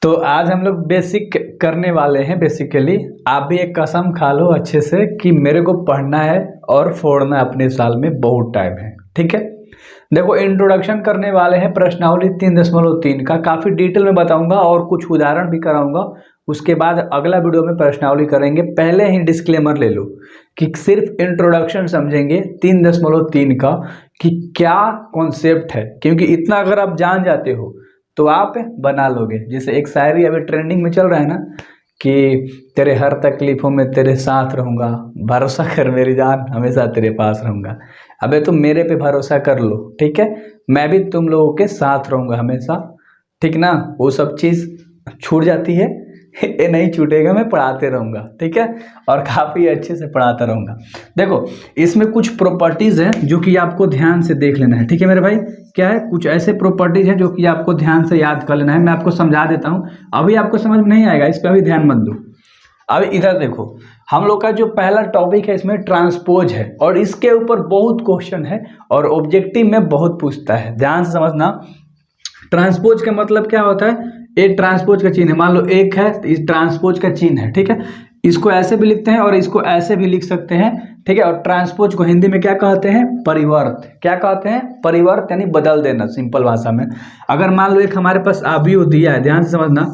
तो आज हम लोग बेसिक करने वाले हैं। बेसिकली आप भी एक कसम खा लो अच्छे से कि मेरे को पढ़ना है और फोड़ना अपने साल में बहुत टाइम है। ठीक है, देखो इंट्रोडक्शन करने वाले हैं प्रश्नावली 3.3 का, काफ़ी डिटेल में बताऊंगा और कुछ उदाहरण भी कराऊंगा। उसके बाद अगला वीडियो में प्रश्नावली करेंगे। पहले ही डिस्क्लेमर ले लो कि सिर्फ इंट्रोडक्शन समझेंगे 3.3 का कि क्या कॉन्सेप्ट है, क्योंकि इतना अगर आप जान जाते हो तो आप बना लोगे। जैसे एक शायरी अभी ट्रेंडिंग में चल रहा है ना कि तेरे हर तकलीफों में तेरे साथ रहूँगा, भरोसा कर मेरी जान हमेशा तेरे पास रहूँगा। अबे तुम मेरे पे भरोसा कर लो, ठीक है, मैं भी तुम लोगों के साथ रहूँगा हमेशा, ठीक ना। वो सब चीज़ छूट जाती है ये नहीं छूटेगा, मैं पढ़ाते रहूँगा, ठीक है, और काफ़ी अच्छे से पढ़ाता रहूँगा। देखो इसमें कुछ प्रॉपर्टीज़ हैं जो कि आपको ध्यान से देख लेना है, ठीक है मेरे भाई। क्या है, कुछ ऐसे प्रॉपर्टीज़ हैं जो कि आपको ध्यान से याद कर लेना है। मैं आपको समझा देता हूँ, अभी आपको समझ में नहीं आएगा, इस पर अभी ध्यान मत दो। अब इधर देखो, हम लोग का जो पहला टॉपिक है इसमें ट्रांसपोज है और इसके ऊपर बहुत क्वेश्चन है और ऑब्जेक्टिव में बहुत पूछता है। ध्यान से समझना, ट्रांसपोज का मतलब क्या होता है। एक ट्रांसपोज का चिन्ह है, मान लो एक है तो इस ट्रांसपोज का चिन्ह है, ठीक है। इसको ऐसे भी लिखते हैं और इसको ऐसे भी लिख सकते हैं, ठीक है। और ट्रांसपोज को हिंदी में क्या कहते हैं, परिवर्त। क्या कहते हैं, परिवर्त, यानी बदल देना सिंपल भाषा में। अगर मान लो एक हमारे पास अवयव दिया है, ध्यान से समझना,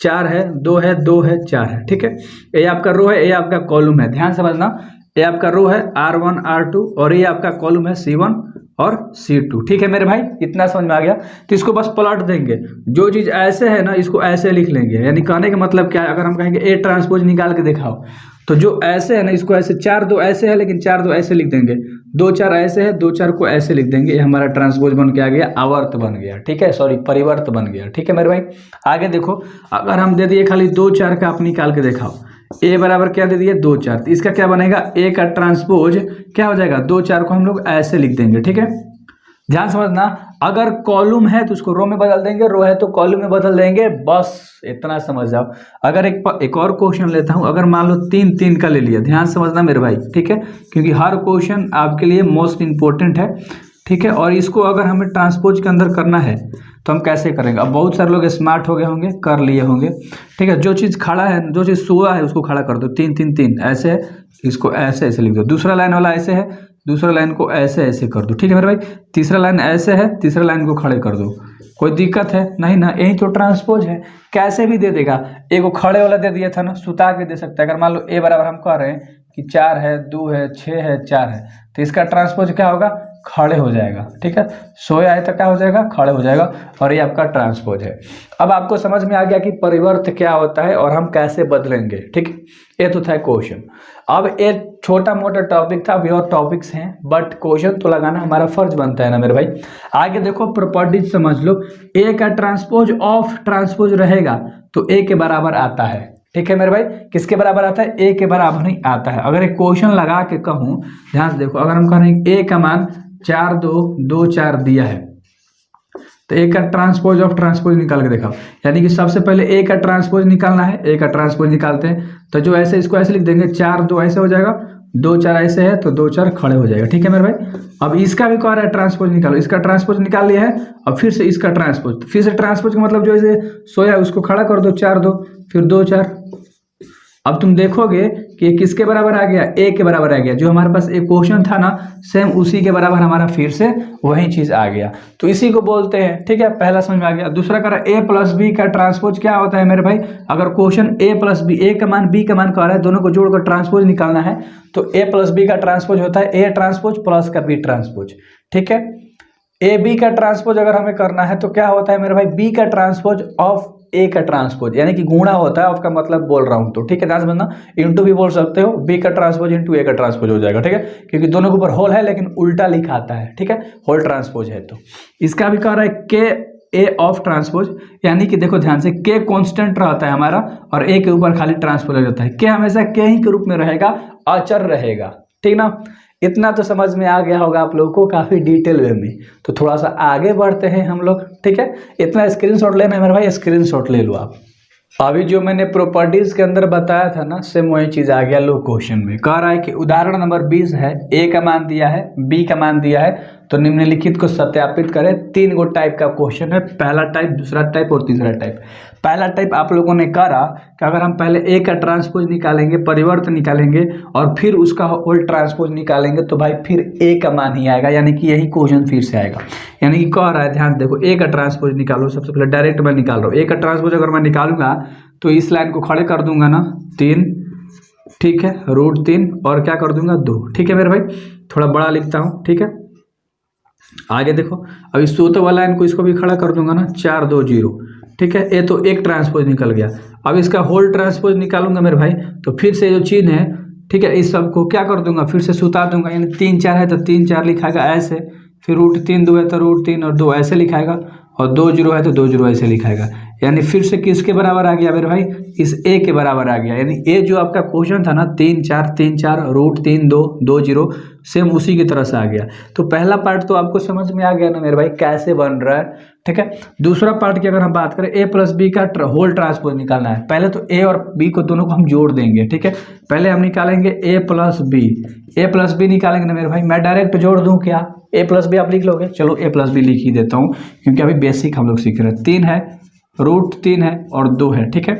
4 है, 2 है, 2 है, 4 है, ठीक है। ये आपका रो है, ये आपका कॉलम है, ध्यान समझना। ये आपका रो है R1 R2 और ये आपका कॉलम है C1 और C2, ठीक है मेरे भाई, इतना समझ में आ गया। तो इसको बस पलट देंगे, जो चीज़ ऐसे है ना इसको ऐसे लिख लेंगे। यानी कहने का मतलब क्या है, अगर हम कहेंगे ए ट्रांसपोज निकाल के दिखाओ तो जो ऐसे है ना इसको ऐसे, 4 2 ऐसे है लेकिन 4 2 ऐसे लिख देंगे, 2 4 ऐसे है 2 4 को ऐसे लिख देंगे। ये हमारा ट्रांसपोज बन के आ गया, आवर्त बन गया, ठीक है, सॉरी परिवर्त बन गया, ठीक है मेरे भाई। आगे देखो, अगर हम दे दिए खाली 2 4 का आप निकाल के दिखाओ, ए बराबर क्या दे दिए 2 4, तो इसका क्या बनेगा, ए का ट्रांसपोज क्या हो जाएगा, 2 4 को हम लोग ऐसे लिख देंगे, ठीक है। ध्यान समझना, अगर कॉलम है तो उसको रो में बदल देंगे, रो है तो कॉलम में बदल देंगे, बस इतना समझ जाओ। अगर एक और क्वेश्चन लेता हूं, अगर मान लो 3 3 का ले लिया, ध्यान समझना मेरे भाई, ठीक है, क्योंकि हर क्वेश्चन आपके लिए मोस्ट इंपॉर्टेंट है, ठीक है। और इसको अगर हमें ट्रांसपोज के अंदर करना है तो हम कैसे करेंगे। अब बहुत सारे लोग स्मार्ट हो गए होंगे, कर लिए होंगे, ठीक है। जो चीज़ खड़ा है, जो चीज़ सोया है उसको खड़ा कर दो, 3 3 3 ऐसे है, इसको ऐसे ऐसे लिख दो। दूसरा लाइन वाला ऐसे है, दूसरा लाइन को ऐसे ऐसे कर दो, ठीक है मेरे भाई। तीसरा लाइन ऐसे है, तीसरा लाइन को खड़े कर दो। कोई दिक्कत है नहीं ना, यही तो ट्रांसपोज है। कैसे भी दे देगा, एक को खड़े वाला दे दिया था ना, सुता के दे सकता है। अगर मान लो ए बराबर हम कह रहे हैं कि 4 है, 2 है, 6 है, 4 है, तो इसका ट्रांसपोज क्या होगा, खड़े हो जाएगा, ठीक है। सोया है तो क्या हो जाएगा, खड़े हो जाएगा, और ये आपका ट्रांसपोज है। अब आपको समझ में आ गया कि परिवर्त क्या होता है और हम कैसे बदलेंगे, ठीक। ये तो था क्वेश्चन। अब एक छोटा मोटा टॉपिक था, अभी और टॉपिक्स हैं, बट क्वेश्चन तो लगाना हमारा फर्ज बनता है ना मेरे भाई। आगे देखो प्रॉपर्टीज समझ लो। ए का ट्रांसपोज ऑफ ट्रांसपोज रहेगा तो ए के बराबर आता है, ठीक है मेरे भाई। किसके बराबर आता है, ए के बराबर नहीं आता है। अगर एक क्वेश्चन लगा के कहूँ, ध्यान से देखो, अगर हम कह रहे हैं ए का मान 4 2 2 4 दिया है तो ए का ट्रांसपोज ऑफ ट्रांसपोज निकाल के दिखाओ। यानी कि सबसे पहले ए का ट्रांसपोज निकालना है, ए का ट्रांसपोज निकालते हैं तो जो ऐसे इसको ऐसे लिख देंगे, 4 2 ऐसे हो जाएगा, 2 4 ऐसे है तो 2 4 खड़े हो जाएगा, ठीक है मेरे भाई। अब इसका भी कह रहा है ट्रांसपोज निकालो, इसका ट्रांसपोज निकाल लिया है, अब फिर से इसका ट्रांसपोज, फिर से ट्रांसपोज का मतलब जो ऐसे सोया है उसको खड़ा कर दो, 4 2 फिर 2 4। अब तुम देखोगे कि ये किसके बराबर आ गया, ए के बराबर आ गया। जो हमारे पास एक क्वेश्चन था ना, सेम उसी के बराबर हमारा फिर से वही चीज आ गया, तो इसी को बोलते हैं, ठीक है। पहला समझ में आ गया। दूसरा कह रहा है ए प्लस बी का ट्रांसपोज क्या होता है मेरे भाई। अगर क्वेश्चन ए प्लस बी, ए का मान बी का मान कह रहा है, दोनों को जोड़कर ट्रांसपोज निकालना है तो ए प्लस बी का ट्रांसपोज होता है ए ट्रांसपोज प्लस का बी ट्रांसपोज, ठीक है। ए बी का ट्रांसपोज अगर हमें करना है तो क्या होता है मेरे भाई, बी का ट्रांसपोज ऑफ ए का ट्रांसपोज, यानी कि गुणा होता है, आपका मतलब बोल रहा हूं तो, ठीक है। ध्यान समझना, इंटू भी बोल सकते हो, बी का ट्रांसपोज इंटू ए का ट्रांसपोज हो जाएगा, ठीक है, क्योंकि दोनों के ऊपर होल है लेकिन उल्टा लिखा आता है, ठीक है, होल ट्रांसपोज है। तो इसका भी कह रहा है के ए ऑफ ट्रांसपोज, यानी कि देखो ध्यान से, के कांस्टेंट रहता है हमारा और ए के ऊपर खाली ट्रांसपोज हो जाता है। के हमेशा के ही के रूप में रहेगा, अचर रहेगा, ठीक ना। इतना तो समझ में आ गया होगा आप लोगों को काफ़ी डिटेल वे में। तो थोड़ा सा आगे बढ़ते हैं हम लोग, ठीक है। इतना स्क्रीनशॉट लेना है मेरे भाई, स्क्रीनशॉट ले लो आप। अभी जो मैंने प्रॉपर्टीज के अंदर बताया था ना, सेम वही चीज़ आ गया लो क्वेश्चन में। कह रहा है कि उदाहरण नंबर 20 है, ए का मान दिया है, बी का मान दिया है, तो निम्नलिखित को सत्यापित करें। 3 गो टाइप का क्वेश्चन है, पहला टाइप, दूसरा टाइप और तीसरा टाइप। पहला टाइप आप लोगों ने करा कि अगर हम पहले ए का ट्रांसपोज निकालेंगे, परिवर्त निकालेंगे और फिर उसका होल ट्रांसपोज निकालेंगे तो भाई फिर ए का मान ही आएगा, यानी कि यही क्वेश्चन फिर से आएगा। यानी कि कह रहा है, ध्यान देखो, ए का ट्रांसपोज निकालो। सबसे पहले डायरेक्ट मैं निकाल रहा हूँ। ए का ट्रांसपोज अगर मैं निकालूंगा तो इस लाइन को खड़े कर दूंगा ना 3, ठीक है, √3 और क्या कर दूंगा 2, ठीक है मेरे भाई। थोड़ा बड़ा लिखता हूँ, ठीक है। आगे देखो, अब इस सूत्र वाला लाइन को इसको भी खड़ा कर दूंगा ना 4 2 0, ठीक है। ये तो एक ट्रांसपोज निकल गया। अब इसका होल ट्रांसपोज निकालूंगा मेरे भाई, तो फिर से जो चिन्ह है, ठीक है, इस सब को क्या कर दूंगा, फिर से सुता दूंगा। यानी 3 4 है तो 3 4 लिखाएगा ऐसे, फिर √3 2 है तो √3 और 2 ऐसे लिखाएगा, और 2 0 है तो 2 0 ऐसे लिखाएगा। यानी फिर से किसके बराबर आ गया मेरे भाई, इस ए के बराबर आ गया। यानी ए जो आपका क्वेश्चन था ना 3 4 3 4 √3 2 2 0, सेम उसी की तरह से आ गया। तो पहला पार्ट तो आपको समझ में आ गया ना मेरे भाई कैसे बन रहा है, ठीक है। दूसरा पार्ट की अगर हम बात करें, ए प्लस बी का होल ट्रांसपोज निकालना है। पहले तो ए और बी को दोनों को हम जोड़ देंगे, ठीक है। पहले हम निकालेंगे ए प्लस बी निकालेंगे ना मेरे भाई। मैं डायरेक्ट जोड़ दूं क्या, ए प्लस बी आप लिख लोगे, चलो ए प्लस बी लिख ही देता हूँ क्योंकि अभी बेसिक हम लोग सीख रहे हैं। 3 है, √3 है और 2 है, ठीक है।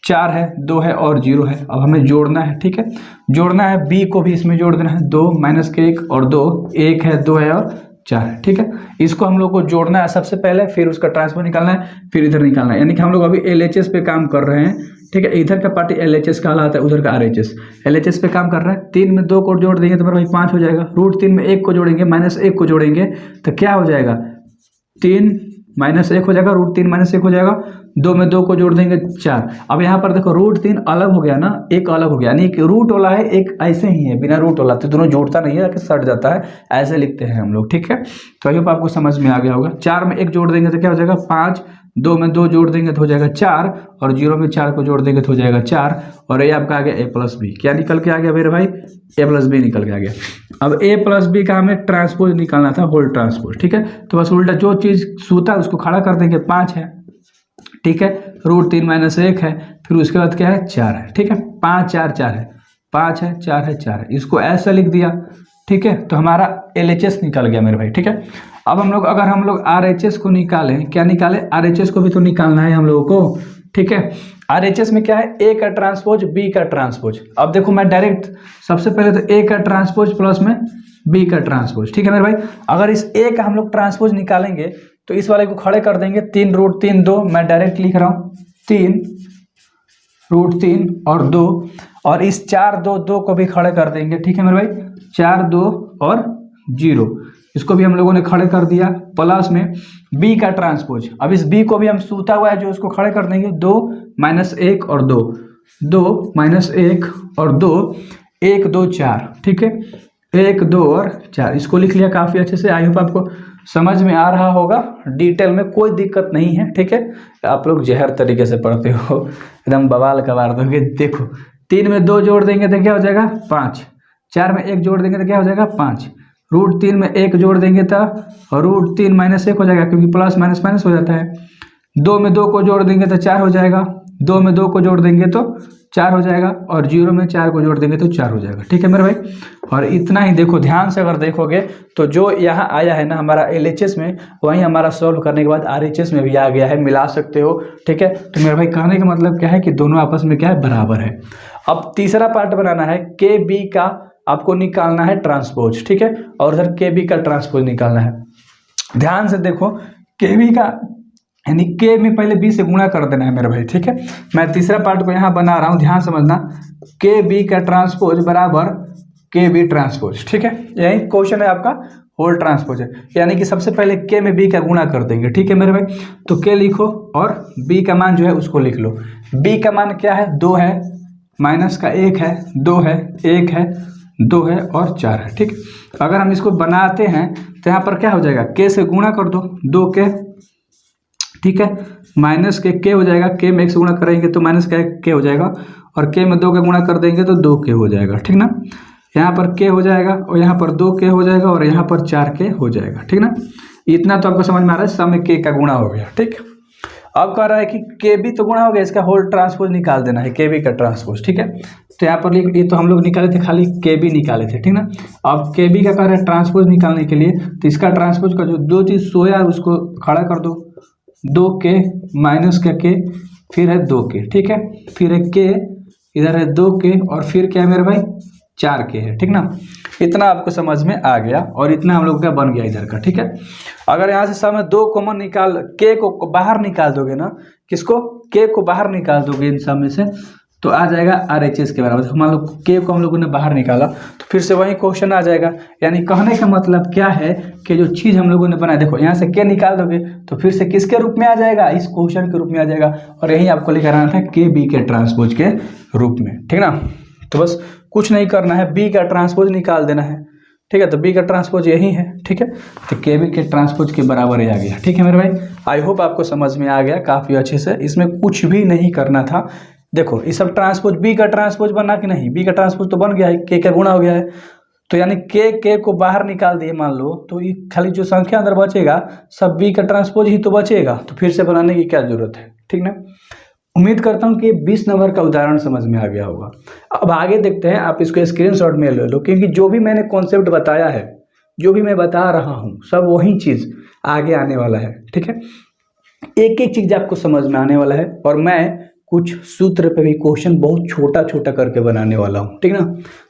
4 है, 2 है और 0 है। अब हमें जोड़ना है, ठीक है, जोड़ना है। बी को भी इसमें जोड़ देना है, 2 माइनस के 1 और 2, 1 है, 2 है और 4 है, ठीक है। इसको हम लोग को जोड़ना है सबसे पहले, फिर उसका ट्रांसपोज निकालना है, फिर इधर निकालना है। यानी कि हम लोग अभी LHS पे काम कर रहे हैं, ठीक है। इधर का पार्टी LHS कहलाता है, उधर का RHS। LHS पे काम कर रहा है। 3 में 2 को जोड़ देंगे तो मेरा भाई 5 हो जाएगा। √3 में 1 को जोड़ेंगे, -1 को जोड़ेंगे तो क्या हो जाएगा, 3 -1 हो जाएगा, √3 -1 हो जाएगा। 2 में 2 को जोड़ देंगे 4। अब यहाँ पर देखो √3 अलग हो गया ना, एक अलग हो गया, यानी एक रूट वाला है, एक ऐसे ही है बिना रूट वाला, तो दोनों जोड़ता नहीं है, जाके सट जाता है, ऐसे लिखते हैं हम लोग, ठीक है। तो आई होप आपको समझ में आ गया होगा। 4 में 1 जोड़ देंगे तो क्या हो जाएगा 5, 2 में 2 जोड़ देंगे तो हो जाएगा 4, और 0 में 4 को जोड़ देंगे तो हो जाएगा 4, और ये आपका आ गया ए प्लस बी। क्या निकल के आ गया मेरे भाई, ए प्लस बी निकल के आ गया। अब ए प्लस बी का हमें ट्रांसपोज निकालना था, होल ट्रांसपोज, ठीक है। तो बस उल्टा जो चीज़ सूता है उसको खड़ा कर देंगे, 5 है, ठीक है, √3 - 1 है, फिर उसके बाद क्या है 4 है, ठीक है। 5 4 4 है, 5 है, 4 है, 4 है, इसको ऐसा लिख दिया, ठीक है। तो हमारा LHS निकल गया मेरे भाई, ठीक है। अब हम लोग अगर हम लोग RHS को निकालें, क्या निकालें, RHS को भी तो निकालना है हम लोगों को, ठीक है। RHS में क्या है, ए का ट्रांसपोज बी का ट्रांसपोज। अब देखो मैं डायरेक्ट सबसे पहले तो ए का ट्रांसपोज प्लस में बी का ट्रांसपोज, ठीक है मेरे भाई। अगर इस ए का हम लोग ट्रांसपोज निकालेंगे तो इस वाले को खड़े कर देंगे, 3 √3 2, मैं डायरेक्ट लिख रहा हूँ 3 √3 और 2, और इस 4 2 2 को भी खड़े कर देंगे, ठीक है मेरे भाई। 4 2 और 0, इसको भी हम लोगों ने खड़े कर दिया, प्लस में बी का ट्रांसपोज। अब इस बी को भी हम सूता हुआ है जो उसको खड़े कर देंगे, 2 -1 और 2, 2 -1 और 2, 1 2 4, ठीक है, 1 2 और 4, इसको लिख लिया काफ़ी अच्छे से। आई होप आपको समझ में आ रहा होगा, डिटेल में कोई दिक्कत नहीं है, ठीक है। आप लोग जहर तरीके से पढ़ते हो, एकदम बवाल कबार दोगे। देखो 3 में 2 जोड़ देंगे तो क्या हो जाएगा 5, 4 में 1 जोड़ देंगे तो क्या हो जाएगा 5, √3 में 1 जोड़ देंगे तो √3 - 1 हो जाएगा, क्योंकि प्लस माइनस माइनस हो जाता है। 2 में 2 को जोड़ देंगे तो 4 हो जाएगा, 2 में 2 को जोड़ देंगे तो 4 हो जाएगा, और 0 में 4 को जोड़ देंगे तो 4 हो जाएगा, ठीक है मेरे भाई। और इतना ही देखो, ध्यान से अगर देखोगे तो जो यहाँ आया है ना हमारा LHS में, वहीं हमारा सॉल्व करने के बाद RHS में भी आ गया है, मिला सकते हो, ठीक है। तो मेरे भाई कहने का मतलब क्या है कि दोनों आपस में क्या है, बराबर है। अब तीसरा पार्ट बनाना है, KB का आपको निकालना है ट्रांसपोज, ठीक है, और उधर KB का ट्रांसपोज निकालना है। ध्यान से देखो, KB का यानी K में पहले B से गुणा कर देना है मेरे भाई, ठीक है। मैं तीसरा पार्ट को यहाँ बना रहा हूँ, ध्यान समझना, KB का ट्रांसपोज बराबर KB ट्रांसपोज, ठीक है। यही क्वेश्चन है आपका, होल ट्रांसपोज है, यानी कि सबसे पहले K में B का गुणा कर देंगे, ठीक है मेरे भाई। तो K लिखो और B का मान जो है उसको लिख लो। B का मान क्या है, 2 है, माइनस का 1 है, 2 है, 1 है, 2 है और 4 है, ठीक। अगर हम इसको बनाते हैं तो यहाँ पर क्या हो जाएगा, K से गुणा कर दो, 2K, ठीक है, माइनस के K हो जाएगा, K में 1 से गुणा करेंगे तो माइनस का K हो जाएगा, और K में 2 का गुणा कर देंगे तो 2K हो जाएगा, ठीक ना। यहाँ पर K हो जाएगा और यहाँ पर 2K हो जाएगा और यहाँ पर 4K हो जाएगा, ठीक ना। इतना तो आपको समझ में आ रहा है, सब में K का गुणा हो गया, ठीक। अब कह रहा है कि के बी तो गुणा हो गया, इसका होल ट्रांसपोज निकाल देना है, के बी का ट्रांसपोज, ठीक है। तो यहाँ पर ये तो हम लोग निकाले थे, खाली के बी निकाले थे, ठीक ना। अब के बी का कह रहा है ट्रांसपोज निकालने के लिए, तो इसका ट्रांसपोज का जो दो चीज़ सोया है उसको खड़ा कर दो, 2k माइनस का के, फिर है 2k, ठीक है, फिर है के, इधर है 2k, और फिर क्या है मेरे भाई 4k है, ठीक ना। इतना आपको समझ में आ गया, और इतना हम लोग का बन गया इधर का, ठीक है। अगर यहाँ से सब में 2 कॉमन निकाल, के को बाहर निकाल दोगे ना, किसको, के को बाहर निकाल दोगे इन सब में से, तो आ जाएगा RHS के बराबर। मान लो के को हम लोगों ने बाहर निकाला, तो फिर से वही क्वेश्चन आ जाएगा। यानी कहने का मतलब क्या है कि जो चीज़ हम लोगों ने बनाया, देखो यहाँ से के निकाल दोगे तो फिर से किसके रूप में आ जाएगा, इस क्वेश्चन के रूप में आ जाएगा, और यही आपको लेकर आना था के बी के ट्रांसपोज के रूप में, ठीक ना। तो बस कुछ नहीं करना है, बी का ट्रांसपोज निकाल देना है, ठीक है। तो बी का ट्रांसपोज यही है, ठीक है। तो के बी के ट्रांसपोज के बराबर ही आ गया, ठीक है मेरे भाई। आई होप आपको समझ में आ गया काफ़ी अच्छे से, इसमें कुछ भी नहीं करना था। देखो ये सब ट्रांसपोज, बी का ट्रांसपोज बना कि नहीं, बी का ट्रांसपोज तो बन गया है, के गुणा हो गया है, तो यानी के को बाहर निकाल दिए मान लो, तो ये खाली जो संख्या अंदर बचेगा सब बी का ट्रांसपोज ही तो बचेगा, तो फिर से बनाने की क्या जरूरत है, ठीक ना। उम्मीद करता हूँ कि 20 नंबर का उदाहरण समझ में आ गया होगा। अब आगे देखते हैं, आप इसको स्क्रीनशॉट में ले लो, क्योंकि जो भी मैंने कॉन्सेप्ट बताया है, जो भी मैं बता रहा हूँ, सब वही चीज़ आगे आने वाला है, ठीक है। एक एक चीज़ आपको समझ में आने वाला है, और मैं कुछ सूत्र पे भी क्वेश्चन बहुत छोटा छोटा करके बनाने वाला हूँ, ठीक ना।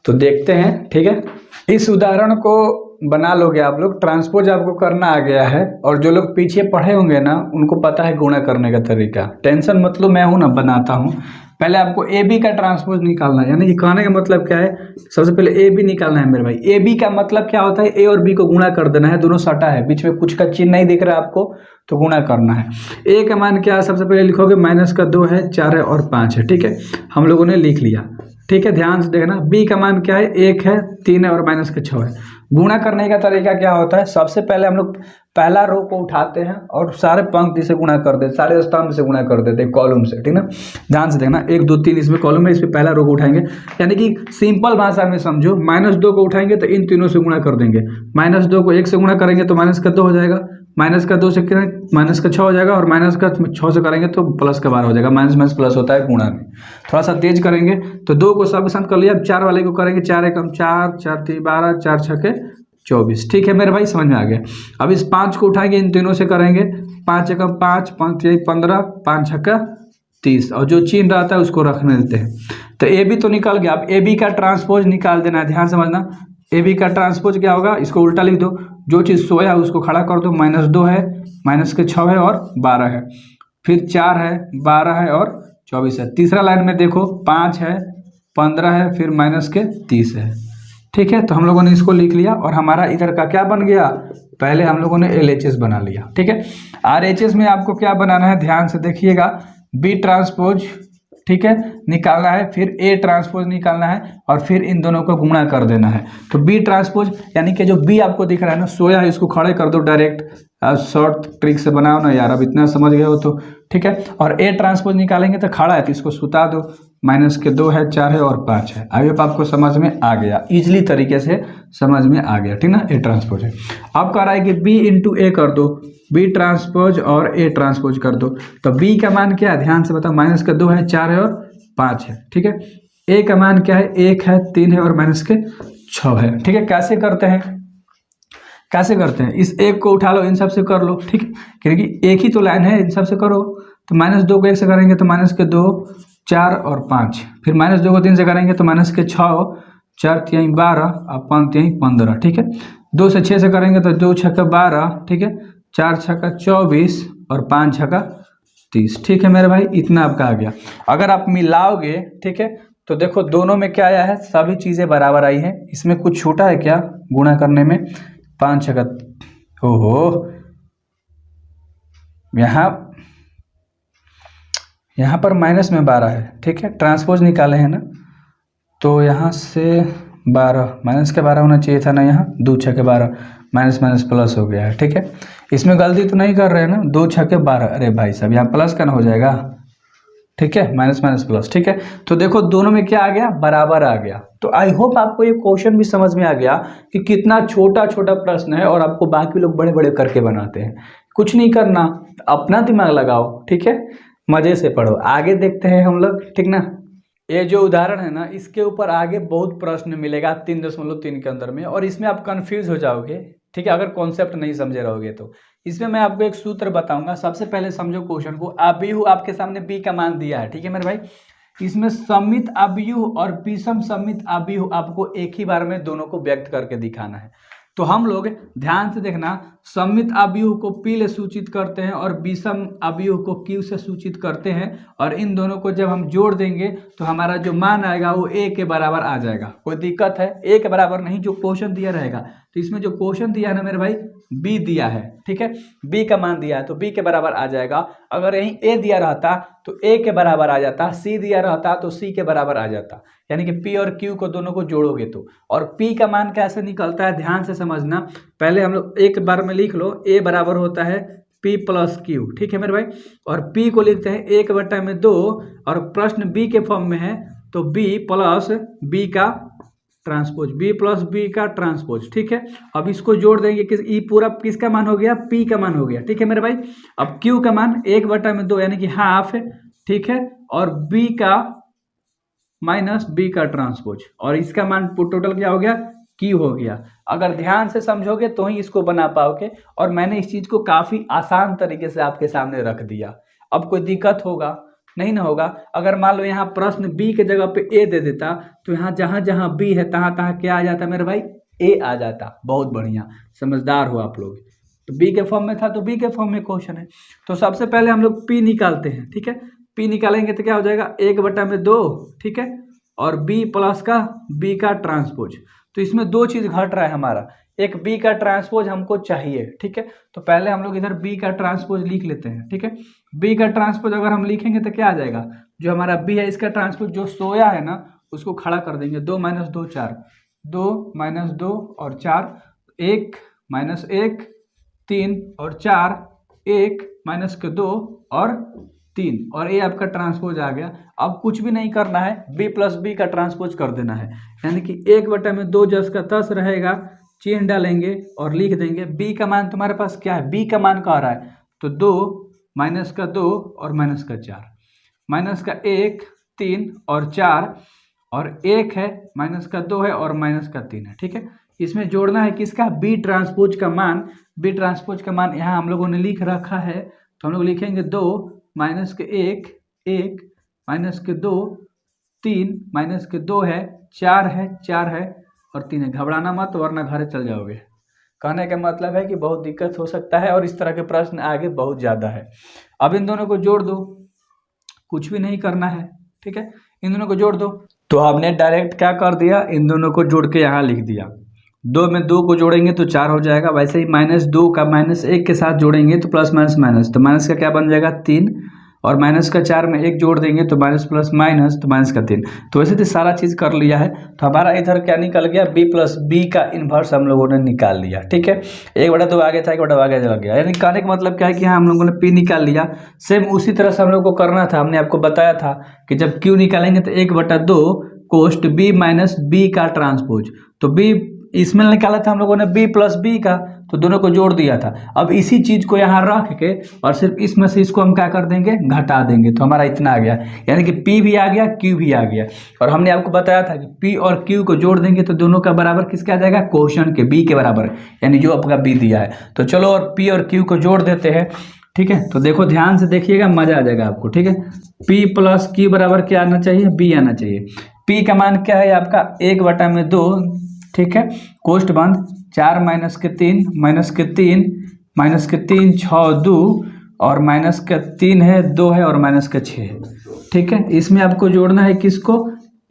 तो देखते हैं, ठीक है। इस उदाहरण को बना लोगे आप लोग, ट्रांसपोज आपको करना आ गया है, और जो लोग पीछे पढ़े होंगे ना उनको पता है गुणा करने का तरीका, टेंशन मतलब मैं हूँ ना बनाता हूँ। पहले आपको ए बी का ट्रांसपोज निकालना है, यानी कि कहने का मतलब क्या है, सबसे पहले ए बी निकालना है मेरे भाई। ए बी का मतलब क्या होता है, ए और बी को गुणा कर देना है, दोनों सटा है, बीच में कुछ का चिन्ह नहीं दिख रहा है आपको, तो गुणा करना है। ए का मान क्या है, सबसे पहले लिखोगे -2 है, 4 है और 5 है, ठीक है, हम लोगों ने लिख लिया, ठीक है। ध्यान से देखना, बी का मान क्या है, 1 है, 3 है और -6 है। गुणा करने का तरीका क्या होता है, सबसे पहले हम लोग पहला रो को उठाते हैं और सारे पंक्ति से गुणा कर देते, सारे स्तंभ से गुणा कर देते हैं, कॉलम से, ठीक ना। ध्यान से देखना, 1 2 3 इसमें कॉलम है, इसमें पहला रो को उठाएंगे, यानी कि सिंपल भाषा में समझो, -2 को उठाएंगे तो इन तीनों से गुणा कर देंगे, -2 को 1 से गुणा करेंगे तो -2 हो जाएगा, -2 से -6 हो जाएगा, और -6 से करेंगे तो +12 हो जाएगा। माइनस प्लस होता है गुणा में, थोड़ा सा तेज करेंगे तो 2 को सब शांत कर लिया। अब 4 वाले को करेंगे, 4 एकम 4, 4 3 12, 4 6 24, ठीक है मेरे भाई, समझ में आ गया। अब इस 5 को उठाएंगे, इन तीनों से करेंगे, 5 एकम 5, 5 3 15, 5 6 30, और जो चिन्ह रहता है उसको रखने देते हैं। तो ए बी तो निकल गया, अब ए बी का ट्रांसपोज निकाल देना है, ध्यान समझना। ए बी का ट्रांसपोज क्या होगा, इसको उल्टा लिख दो, जो चीज़ सोया है उसको खड़ा कर दो, -2 है, -6 है और 12 है, फिर 4 है, 12 है और 24 है। तीसरा लाइन में देखो 5 है, 15 है, फिर -30 है, ठीक है। तो हम लोगों ने इसको लिख लिया, और हमारा इधर का क्या बन गया, पहले हम लोगों ने LHS बना लिया, ठीक है। RHS में आपको क्या बनाना है, ध्यान से देखिएगा, बी ट्रांसपोज, ठीक है, निकालना है, फिर ए ट्रांसपोज निकालना है, और फिर इन दोनों को गुणा कर देना है। तो बी ट्रांसपोज यानी कि जो बी आपको दिख रहा है ना, सोया है, इसको खड़े कर दो डायरेक्ट, शॉर्ट ट्रिक से बनाओ ना यार, अब इतना समझ गए हो तो, ठीक है। और ए ट्रांसपोज निकालेंगे तो खड़ा है, तो इसको सुता दो, -2 है, 4 है और 5 है। आई होप आपको समझ में आ गया, इजली तरीके से समझ में आ गया, ठीक ना। ए ट्रांसपोज है, अब कह रहा है कि बी इंटू ए कर दो, बी ट्रांसपोज और ए ट्रांसपोज कर दो। तो बी का मान क्या है, ध्यान से बताओ, -2 है, 4 है और 5 है, ठीक है। ए का मान क्या है, 1 है, 3 है और -6 है, ठीक है। कैसे करते हैं, कैसे करते हैं, इस एक को उठा लो, इन सब से कर लो, ठीक है, क्योंकि एक ही तो लाइन है, इन सब से करो। तो -2 को 1 से करेंगे तो -2 4 और 5, फिर -2 को 3 से करेंगे तो -6, 4 3 12 और 5 3 15, ठीक है। 2 से 6 से करेंगे तो 2 6 12, ठीक है, 4 6 24 और 5 6 30, ठीक है मेरे भाई, इतना आपका आ गया। अगर आप मिलाओगे, ठीक है, तो देखो दोनों में क्या आया है, सभी चीज़ें बराबर आई हैं, इसमें कुछ छूटा है क्या गुणा करने में, 5 6, ओहो, यहाँ पर माइनस में 12 है, ठीक है, ट्रांसपोज निकाले हैं ना, तो यहाँ से 12 माइनस के 12 होना चाहिए था ना, यहाँ 2 6 12 माइनस प्लस हो गया है, ठीक है। इसमें गलती तो नहीं कर रहे हैं ना, 2 6 12, अरे भाई साहब यहाँ प्लस का ना हो जाएगा, ठीक है, माइनस प्लस, ठीक है। तो देखो दोनों में क्या आ गया, बराबर आ गया। तो आई होप आपको ये क्वेश्चन भी समझ में आ गया कि कितना छोटा छोटा प्रश्न है, और आपको बाकी लोग बड़े बड़े करके बनाते हैं। कुछ नहीं करना, अपना दिमाग लगाओ, ठीक है, मज़े से पढ़ो। आगे देखते हैं हम लोग, ठीक ना। ये जो उदाहरण है ना, इसके ऊपर आगे बहुत प्रश्न मिलेगा 3.3 के अंदर में, और इसमें आप कंफ्यूज हो जाओगे, ठीक है, अगर कॉन्सेप्ट नहीं समझे रहोगे तो। इसमें मैं आपको एक सूत्र बताऊंगा। सबसे पहले समझो क्वेश्चन को। अभिव्यु आपके सामने बी का मान दिया है, ठीक है मेरे भाई। इसमें सममित अभिव्यु और विषम सममित अभिव्यु आपको एक ही बार में दोनों को व्यक्त करके दिखाना है। तो हम लोग ध्यान से देखना, सममित अभिव्यु को P से सूचित करते हैं और विषम अभिव्यु को Q से सूचित करते हैं, और इन दोनों को जब हम जोड़ देंगे तो हमारा जो मान आएगा वो A के बराबर आ जाएगा। कोई दिक्कत है? A के बराबर नहीं, जो क्वेश्चन दिया रहेगा। तो इसमें जो क्वेश्चन दिया है ना मेरे भाई, B दिया है, ठीक है, B का मान दिया है तो B के बराबर आ जाएगा। अगर यहीं A दिया रहता तो A के बराबर आ जाता, C दिया रहता तो C के बराबर आ जाता, यानी कि P और Q को दोनों को जोड़ोगे तो। और P का मान कैसे निकलता है ध्यान से समझना। पहले हम लोग एक बार में लिख लो, A बराबर होता है P प्लस Q, ठीक है मेरे भाई। और P को लिखते हैं 1/2, और प्रश्न B के फॉर्म में है तो B प्लस B का ट्रांसपोज, B प्लस B का ट्रांसपोज, ठीक है। अब इसको जोड़ देंगे, ये पूरा किसका मान हो गया? P का मान हो गया, ठीक है मेरे भाई। अब Q का मान 1/2 यानी कि हाफ, ठीक है, और B का माइनस B का ट्रांसपोज, और इसका मान टोटल क्या हो गया? Q हो गया। अगर ध्यान से समझोगे तो ही इसको बना पाओगे, और मैंने इस चीज को काफी आसान तरीके से आपके सामने रख दिया। अब कोई दिक्कत होगा? नहीं ना होगा। अगर मान लो यहाँ प्रश्न B के जगह पे A दे देता तो यहाँ जहाँ जहाँ B है तहाँ तहाँ क्या आ जाता मेरे भाई? A आ जाता। बहुत बढ़िया, समझदार हो आप लोग। तो B के फॉर्म में था तो B के फॉर्म में क्वेश्चन है। तो सबसे पहले हम लोग P निकालते हैं, ठीक है। P निकालेंगे तो क्या हो जाएगा? 1/2, ठीक है, और B प्लस का B का ट्रांसपोज। तो इसमें दो चीज घट रहा है हमारा, एक B का ट्रांसपोज हमको चाहिए, ठीक है। तो पहले हम लोग इधर B का ट्रांसपोज लिख लेते हैं, ठीक है। B का ट्रांसपोज अगर हम लिखेंगे तो क्या आ जाएगा? जो हमारा B है इसका ट्रांसपोज जो सोया है ना उसको खड़ा कर देंगे। 2 - 2 4, 2 - 2 और 4, 1 - 1 3 और 4, 1 - 2 और 3, और ये आपका ट्रांसपोज आ गया। अब कुछ भी नहीं करना है, B प्लस B का ट्रांसपोज कर देना है, यानी कि 1/2 10 का 10 रहेगा, चिन्ह डालेंगे और लिख देंगे। B का मान तुम्हारे पास क्या है? B का मान कह रहा है तो 2 - 2 और -4, -1 3 और 4, और 1 है, -2 है और -3 है, ठीक है। इसमें जोड़ना है किसका? B ट्रांसपोज का मान। B ट्रांसपोज का मान यहाँ हम लोगों ने लिख रखा है, तो हम लोग लिखेंगे 2 - 1 1 -2 3 -2 है, 4 है, 4 है और 3 है। घबराना मत वरना घर चल जाओगे। कहने का मतलब है कि बहुत दिक्कत हो सकता है और इस तरह के प्रश्न आगे बहुत ज़्यादा है। अब इन दोनों को जोड़ दो, कुछ भी नहीं करना है, ठीक है, इन दोनों को जोड़ दो। तो हमने डायरेक्ट क्या कर दिया? इन दोनों को जोड़ के यहाँ लिख दिया। 2 में 2 को जोड़ेंगे तो 4 हो जाएगा। वैसे ही -2 का -1 के साथ जोड़ेंगे तो प्लस माइनस, तो माइनस का क्या बन जाएगा? 3, और -4 में 1 जोड़ देंगे तो माइनस प्लस माइनस, तो -3। तो वैसे तो सारा चीज़ कर लिया है। तो हमारा इधर क्या निकल गया? B प्लस B का इन्वर्स हम लोगों ने निकाल लिया, ठीक है। 1/2 आगे था, 1/2 आगे चला गया, यानी कहने का मतलब क्या है कि हाँ हम लोगों ने P निकाल लिया। सेम उसी तरह से हम लोग को करना था। हमने आपको बताया था कि जब Q निकालेंगे तो 1/2 कोष्ट B माइनस B का ट्रांसपोज। तो B इसमें निकाला था हम लोगों ने B प्लस B का, तो दोनों को जोड़ दिया था। अब इसी चीज को यहाँ रख के और सिर्फ इसमें से इसको हम क्या कर देंगे? घटा देंगे, तो हमारा इतना आ गया, यानी कि P भी आ गया, Q भी आ गया। और हमने आपको बताया था कि P और Q को जोड़ देंगे तो दोनों का बराबर किसका आ जाएगा? क्वेश्चन के B के बराबर, यानी जो आपका B दिया है। तो चलो और P और Q को जोड़ देते हैं, ठीक है। तो देखो ध्यान से देखिएगा, मजा आ जाएगा आपको, ठीक है। P प्लस Q बराबर क्या आना चाहिए? B आना चाहिए। P का मान क्या है आपका? 1/2, ठीक है, कोष्ट बंद 4 - 3 -3 6 2 और -3 है, 2 है और -6 है, ठीक है। इसमें आपको जोड़ना है किसको?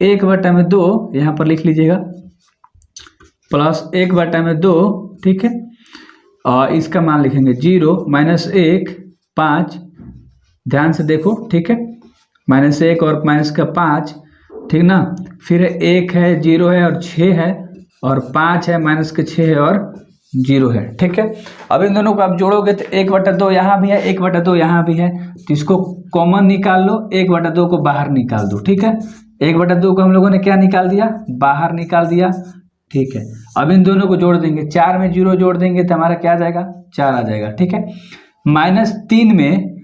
1/2 यहाँ पर लिख लीजिएगा, प्लस 1/2, ठीक है, और इसका मान लिखेंगे 0 -1 5, ध्यान से देखो, ठीक है, -1 और -5, ठीक ना। फिर 1 है, 0 है और 6 है, और 5 है, -6 है और 0 है, ठीक है। अब इन दोनों को आप जोड़ोगे तो 1/2 यहाँ भी है, 1/2 यहाँ भी है, तो इसको कॉमन निकाल लो, 1/2 को बाहर निकाल दो, ठीक है। 1/2 को हम लोगों ने क्या निकाल दिया? बाहर निकाल दिया, ठीक है। अब इन दोनों को जोड़ देंगे, 4 में 0 जोड़ देंगे तो हमारा क्या आ जाएगा? 4 आ जाएगा, ठीक है। -3 में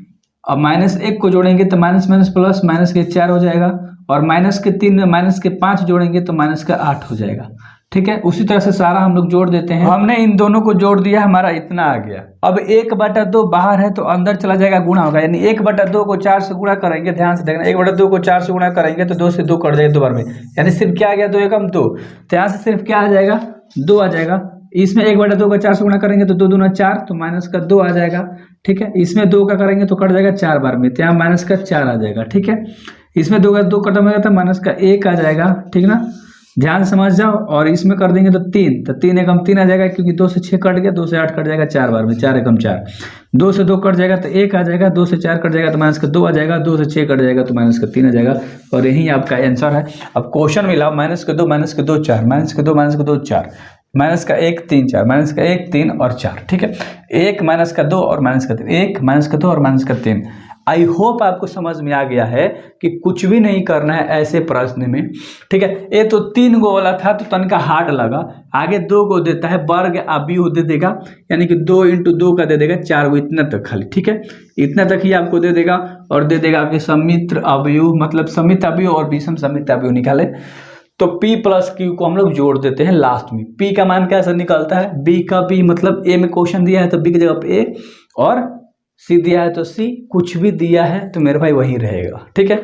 अब -1 को जोड़ेंगे तो माइनस माइनस प्लस, माइनस के 4 हो जाएगा, और -3 में -5 जोड़ेंगे तो -8 हो जाएगा। ठीक है, उसी तरह से सारा हम लोग जोड़ देते हैं। हमने इन दोनों को जोड़ दिया, हमारा इतना आ गया। अब 1/2 बाहर है तो अंदर चला जाएगा, गुणा होगा, यानी 1/2 को 4 से गुणा करेंगे, ध्यान से देखना, 1/2 को 4 से गुणा करेंगे तो 2 से 2 कट जाएगा 2 बार में, यानी सिर्फ क्या आ गया, 2 एकम 2, तो यहाँ से सिर्फ क्या आ जाएगा, 2 आ जाएगा। इसमें 1/2 का 4 से गुणा करेंगे तो 2 दूना 4, तो माइनस का 2 आ जाएगा। ठीक है, इसमें 2 का करेंगे तो कट जाएगा 4 बार में, तो यहाँ माइनस का 4 आ जाएगा। ठीक है, इसमें 2 का 2 खत्म हो जाता है, माइनस का 1 आ जाएगा। ठीक ना, ध्यान समझ जाओ। और इसमें कर देंगे तो 3, तो 3 एकम 3 आ जाएगा, क्योंकि 2 से 6 कट गया, 2 से 8 कट जाएगा 4 बार में, 4 एकम 4, 2 से 2 कट जाएगा तो 1 आ जाएगा, 2 से 4 कट जाएगा तो माइनस का 2 आ जाएगा, 2 से 6 कट जाएगा तो माइनस का 3 आ जाएगा, और यही आपका आंसर है। अब क्वेश्चन मिलाओ, -2 -2 4, -2 -2 4, माइनस का 1 3 4, माइनस का 1 3 और 4। ठीक है, 1 -2 और -3, 1 -2 और -3। आई होप आपको समझ में आ गया है कि कुछ भी नहीं करना है ऐसे प्रश्न में। ठीक है, ये तो 3 गो वाला था तो तनका हार्ड लगा, आगे 2 गो देता है, वर्ग अवयव दे देगा, यानी कि 2 × 2 का दे देगा 4 गो, इतना तक खाली। ठीक है, इतना तक ही आपको दे देगा, और दे देगा कि सम्मिश्र अवयव, मतलब सम्मिश्र अवयव और विषम सम्मिश्र अवयव निकाले, तो P + Q को हम लोग जोड़ देते हैं लास्ट में। P का मान कैसे निकलता है, B का B, मतलब A में क्वेश्चन दिया है तो B की जगह पे A, और C दिया है तो C, कुछ भी दिया है तो मेरे भाई वही रहेगा। ठीक है,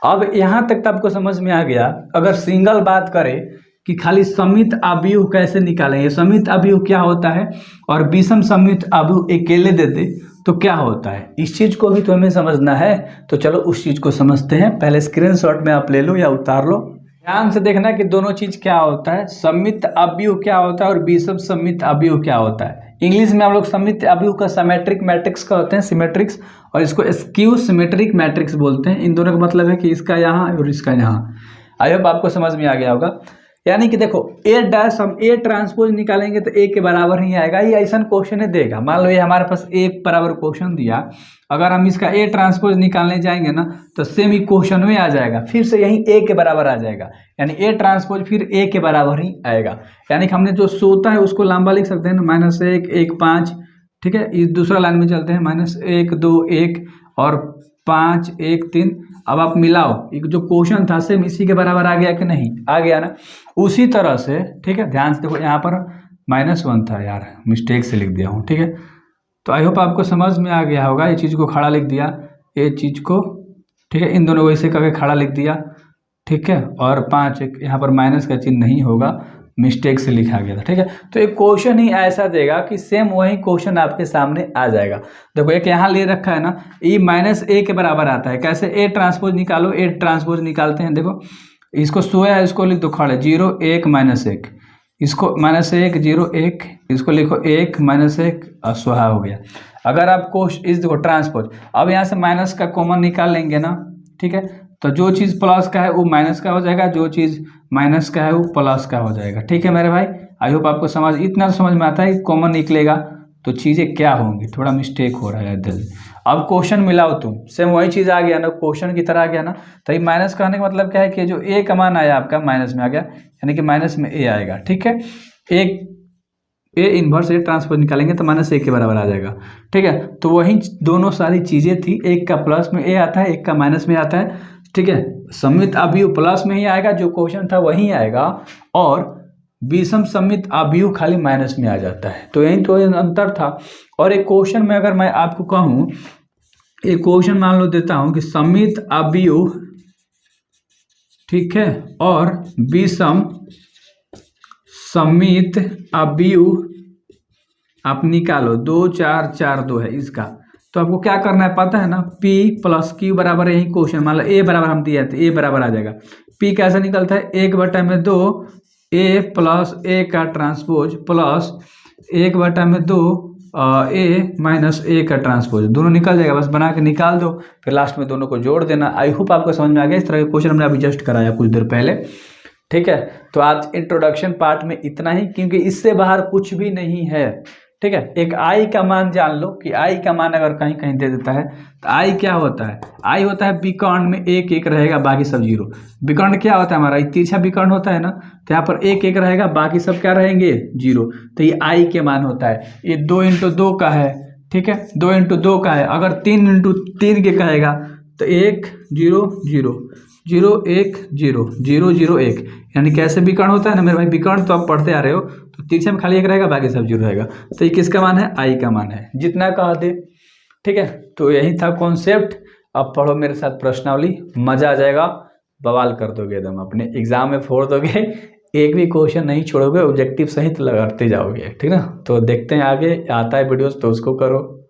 अब यहाँ तक तो आपको समझ में आ गया। अगर सिंगल बात करें कि खाली सम्मिश्र अवयव कैसे निकालेंगे, सम्मिश्र अवयव क्या होता है, और विषम सम्मिश्र अवयव अकेले देते तो क्या होता है, इस चीज़ को भी तो हमें समझना है। तो चलो उस चीज़ को समझते हैं। पहले स्क्रीनशॉट में आप ले लो या उतार लो, ध्यान से देखना कि दोनों चीज क्या होता है, सम्मिश्र अवयव क्या होता है और विषम सम्मिश्र अवयव क्या होता है। इंग्लिश में हम लोग सम्मिश्र अवयव का सिमेट्रिक मैट्रिक्स का होते हैं, सिमेट्रिक्स, और इसको स्क्यू सिमेट्रिक मैट्रिक्स बोलते हैं। इन दोनों का मतलब है कि इसका यहाँ और इसका यहाँ। आई होप आपको समझ में आ गया होगा। यानी कि देखो A' हम A ट्रांसपोज निकालेंगे तो A के बराबर ही आएगा, ये ऐसा क्वेश्चन है देगा। मान लो ये हमारे पास A बराबर क्वेश्चन दिया, अगर हम इसका A ट्रांसपोज निकालने जाएंगे ना तो सेम ही क्वेश्चन में आ जाएगा, फिर से यही A के बराबर आ जाएगा, यानी A ट्रांसपोज फिर A के बराबर ही आएगा। यानी कि हमने जो सोता है उसको लंबा लिख सकते हैं ना, -1 1 5। ठीक है, इस दूसरा लाइन में चलते हैं, -1 2 1 और 5 1 3। अब आप मिलाओ, एक जो क्वेश्चन था सेम इसी के बराबर आ गया कि नहीं, आ गया ना, उसी तरह से। ठीक है, ध्यान से देखो, यहाँ पर -1 था यार, मिस्टेक से लिख दिया हूँ। ठीक है, तो आई होप आपको समझ में आ गया होगा। ये चीज़ को खड़ा लिख दिया, ये चीज़ को, ठीक है, इन दोनों को ऐसे करके खड़ा लिख दिया। ठीक है, और 5 यहाँ पर माइनस का चिन्ह नहीं होगा, मिस्टेक से लिखा गया था। ठीक है, तो एक क्वेश्चन ही ऐसा देगा कि सेम वही क्वेश्चन आपके सामने आ जाएगा। देखो एक यहाँ ले रखा है ना, E -A के बराबर आता है, कैसे, A ट्रांसपोज निकालो, A ट्रांसपोज निकालते हैं। देखो इसको सोया, इसको लिख दो खड़े, 0 1 -1, इसको -1 0 1, इसको लिखो 1 -1, स्वाहा हो गया। अगर आपको इस देखो ट्रांसपोज, अब यहाँ से माइनस का कॉमन निकाल लेंगे ना, ठीक है, तो जो चीज़ प्लस का है वो माइनस का हो जाएगा, जो चीज़ माइनस का है वो प्लस का हो जाएगा। ठीक है मेरे भाई, आई होप आपको इतना समझ में आता है कि कॉमन निकलेगा तो चीज़ें क्या होंगी, थोड़ा मिस्टेक हो रहा है इधर। अब क्वेश्चन मिलाओ तुम, सेम वही चीज़ आ गया ना, क्वेश्चन की तरह आ गया ना। तो ये माइनस कहने का मतलब क्या है कि जो A का मान आया आपका माइनस में आ गया, यानी कि माइनस में A आएगा। ठीक है, एक A इन्वर्स A ट्रांसपोज निकालेंगे तो -A के बराबर आ जाएगा। ठीक है, तो वही दोनों सारी चीज़ें थी, एक का प्लस में A आता है, एक का माइनस में आता है। ठीक है, सम्मिश्र अवयव प्लस में ही आएगा, जो क्वेश्चन था वही आएगा, और विषम सम्मिश्र अवयव खाली माइनस में आ जाता है। तो यही तो अंतर था। और एक क्वेश्चन में अगर मैं आपको कहूँ, एक क्वेश्चन मान लो देता हूँ कि सम्मिश्र अवयव, ठीक है, और विषम सम्मिश्र अवयव आप निकालो, 2 4 4 2 है इसका, तो आपको क्या करना है पता है ना, P + Q बराबर, यही क्वेश्चन मान लो A बराबर हम दिया तो A बराबर आ जाएगा। P कैसे निकलता है, 1/2 A + A का ट्रांसपोज प्लस 1/2 A - A का ट्रांसपोज, दोनों निकल जाएगा, बस बना के निकाल दो, फिर लास्ट में दोनों को जोड़ देना। आई होप आपको समझ में आ गया। इस तरह के क्वेश्चन हमने अभी जस्ट कराया कुछ देर पहले। ठीक है, तो आज इंट्रोडक्शन पार्ट में इतना ही, क्योंकि इससे बाहर कुछ भी नहीं है। ठीक है, एक I का मान जान लो कि I का मान अगर कहीं कहीं दे देता है तो I क्या होता है, I होता है विकर्ण में 1 1 रहेगा, बाकी सब 0। विकर्ण क्या होता है हमारा, तिरछा विकर्ण होता है ना, तो यहाँ पर 1 1 रहेगा, बाकी सब क्या रहेंगे 0, तो ये I के मान होता है। ये 2 × 2 का है, ठीक है, 2 × 2 का है, अगर 3 × 3 के कहेगा तो 1 0 0 0 1 0 0 0 1, यानी कैसे विकर्ण होता है ना मेरे भाई, विकर्ण तो आप पढ़ते आ रहे हो, तो तीसरे में खाली 1 रहेगा, बाकी सब 0 रहेगा। तो ये किसका मान है, आई का मान है, जितना कहा दे। ठीक है, तो यही था कॉन्सेप्ट। अब पढ़ो मेरे साथ प्रश्नावली, मजा आ जाएगा, बवाल कर दोगे एकदम, अपने एग्जाम में फोड़ दोगे, एक भी क्वेश्चन नहीं छोड़ोगे, ऑब्जेक्टिव सहित लगाते जाओगे। ठीक ना, तो देखते हैं आगे, आता है वीडियोस तो उसको करो।